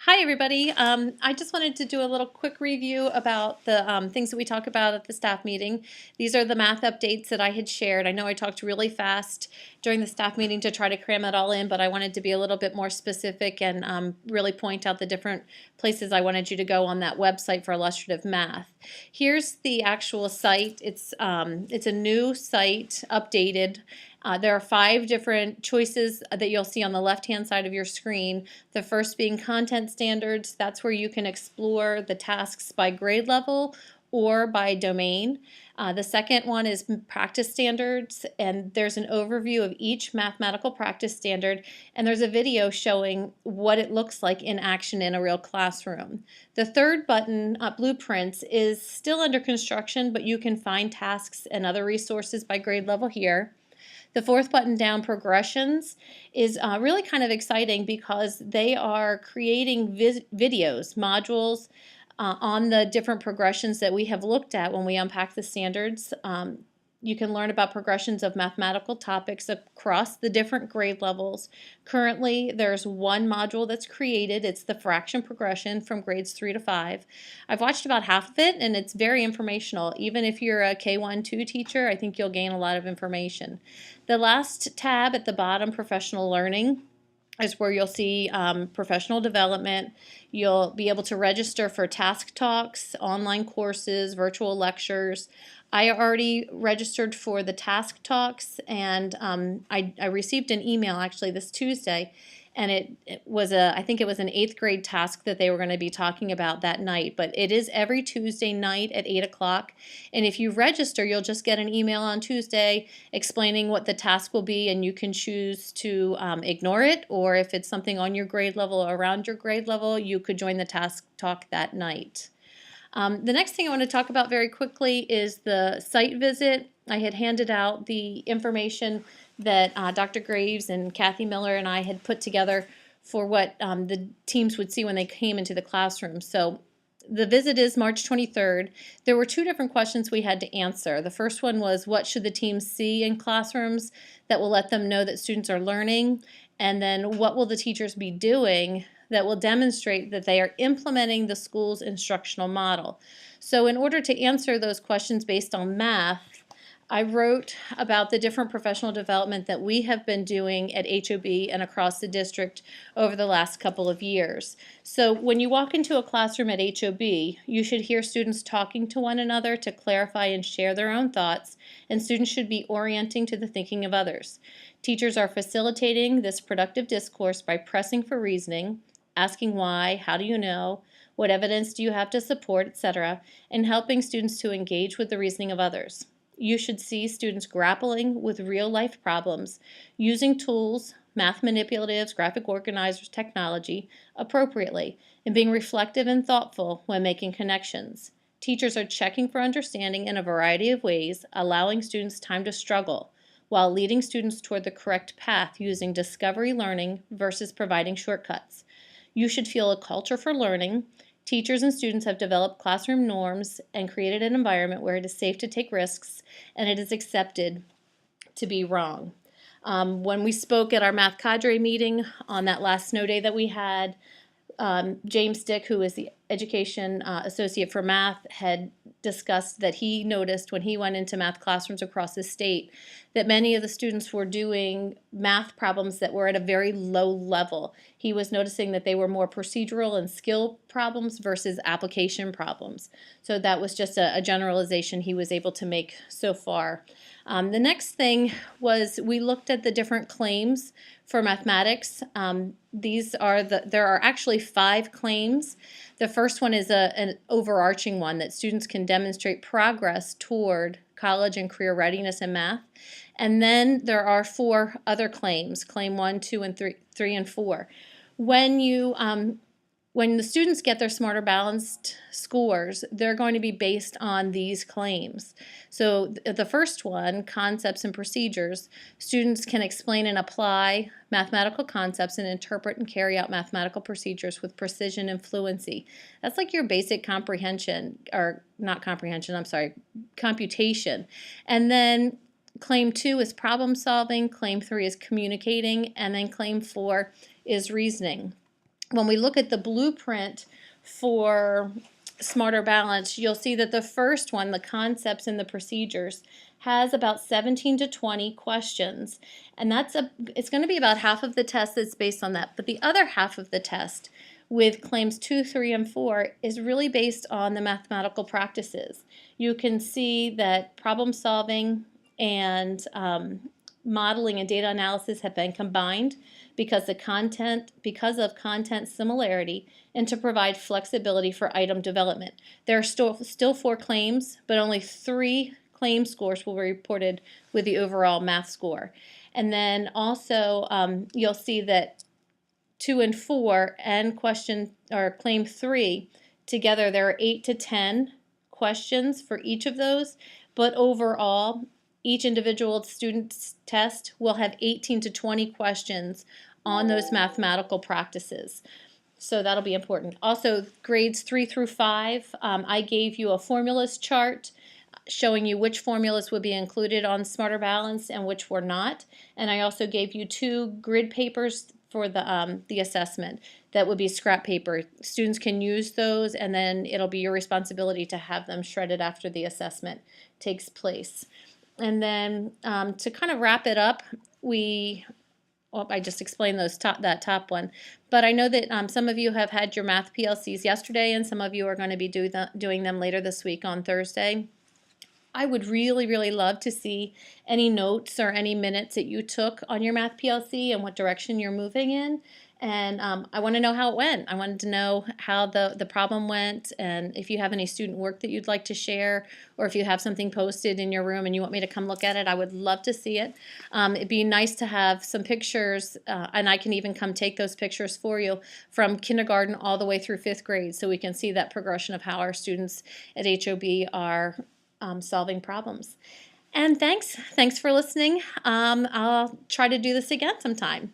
Hi, everybody. I just wanted to do a little quick review about the things that we talk about at the staff meeting. These are the math updates that I had shared. I know I talked really fast during the staff meeting to try to cram it all in, but I wanted to be a little bit more specific and really point out the different places I wanted you to go on that website for illustrative math. Here's the actual site. It's a new site, updated. There are 5 different choices that you'll see on the left-hand side of your screen. The first being content standards. That's where you can explore the tasks by grade level or by domain. The second one is practice standards, and there's an overview of each mathematical practice standard, and there's a video showing what it looks like in action in a real classroom. The third button, blueprints, is still under construction, but you can find tasks and other resources by grade level here. The fourth button down, progressions, is really kind of exciting because they are creating videos, modules on the different progressions that we have looked at when we unpack the standards. You can learn about progressions of mathematical topics across the different grade levels. Currently, there's one module that's created. It's the fraction progression from grades 3 to 5. I've watched about half of it, and it's very informational. Even if you're a K-1-2 teacher, I think you'll gain a lot of information. The last tab at the bottom, professional learning, is where you'll see professional development. You'll be able to register for task talks, online courses, virtual lectures. I already registered for the task talks, and I received an email actually this Tuesday, and it was I think it was an 8th grade task that they were going to be talking about that night. But it is every Tuesday night at 8 o'clock, and if you register, you'll just get an email on Tuesday explaining what the task will be, and you can choose to ignore it, or if it's something on your grade level or around your grade level, you could join the task talk that night. The next thing I want to talk about very quickly is the site visit. I had handed out the information that Dr. Graves and Kathy Miller and I had put together for what the teams would see when they came into the classroom. So the visit is March 23rd. There were 2 different questions we had to answer. The first one was, what should the teams see in classrooms that will let them know that students are learning? And then, what will the teachers be doing that will demonstrate that they are implementing the school's instructional model? So in order to answer those questions based on math, I wrote about the different professional development that we have been doing at HOB and across the district over the last couple of years. So when you walk into a classroom at HOB, you should hear students talking to one another to clarify and share their own thoughts, and students should be orienting to the thinking of others. Teachers are facilitating this productive discourse by pressing for reasoning, asking why, how do you know, what evidence do you have to support, etc., and helping students to engage with the reasoning of others. You should see students grappling with real-life problems, using tools, math manipulatives, graphic organizers, technology appropriately, and being reflective and thoughtful when making connections. Teachers are checking for understanding in a variety of ways, allowing students time to struggle, while leading students toward the correct path using discovery learning versus providing shortcuts. You should feel a culture for learning. Teachers and students have developed classroom norms and created an environment where it is safe to take risks and it is accepted to be wrong. When we spoke at our math cadre meeting on that last snow day that we had, James Dick, who is the education associate for math, had discussed that he noticed when he went into math classrooms across the state that many of the students were doing math problems that were at a very low level. He was noticing that they were more procedural and skill problems versus application problems. So that was just a generalization he was able to make so far. The next thing was we looked at the different claims for mathematics. There are actually 5 claims. The first one is an overarching one that students can demonstrate progress toward college and career readiness in math. And then there are 4 other claims, claim 1, 2, and 3 and 4. When the students get their Smarter Balanced scores, they're going to be based on these claims. So the first one, concepts and procedures, students can explain and apply mathematical concepts and interpret and carry out mathematical procedures with precision and fluency. That's like your basic comprehension, or not comprehension, I'm sorry, computation. And then claim 2 is problem solving, claim 3 is communicating, and then claim 4 is reasoning. when we look at the blueprint for Smarter Balance, you'll see that the first one, the concepts and the procedures, has about 17 to 20 questions. And it's going to be about half of the test that's based on that. But the other half of the test with claims 2, 3, and 4 is really based on the mathematical practices. You can see that problem solving and modeling and data analysis have been combined because of content similarity and to provide flexibility for item development. There are still 4 claims, but only 3 claim scores will be reported with the overall math score. And then also you'll see that 2 and 4 and claim 3 together, there are 8 to 10 questions for each of those, but overall each individual student's test will have 18 to 20 questions on those mathematical practices. So that'll be important. Also, grades 3 through 5, I gave you a formulas chart showing you which formulas would be included on Smarter Balance and which were not. And I also gave you 2 grid papers for the assessment that would be scrap paper. Students can use those, and then it'll be your responsibility to have them shredded after the assessment takes place. And then to kind of wrap it up, I just explained that top one, but I know that some of you have had your math PLCs yesterday, and some of you are going to be doing them later this week on Thursday. I would really, really love to see any notes or any minutes that you took on your math PLC and what direction you're moving in. And I want to know how it went. I wanted to know how the problem went, and if you have any student work that you'd like to share, or if you have something posted in your room and you want me to come look at it, I would love to see it. It'd be nice to have some pictures, and I can even come take those pictures for you from kindergarten all the way through 5th grade, so we can see that progression of how our students at HOB are solving problems. And thanks for listening. I'll try to do this again sometime.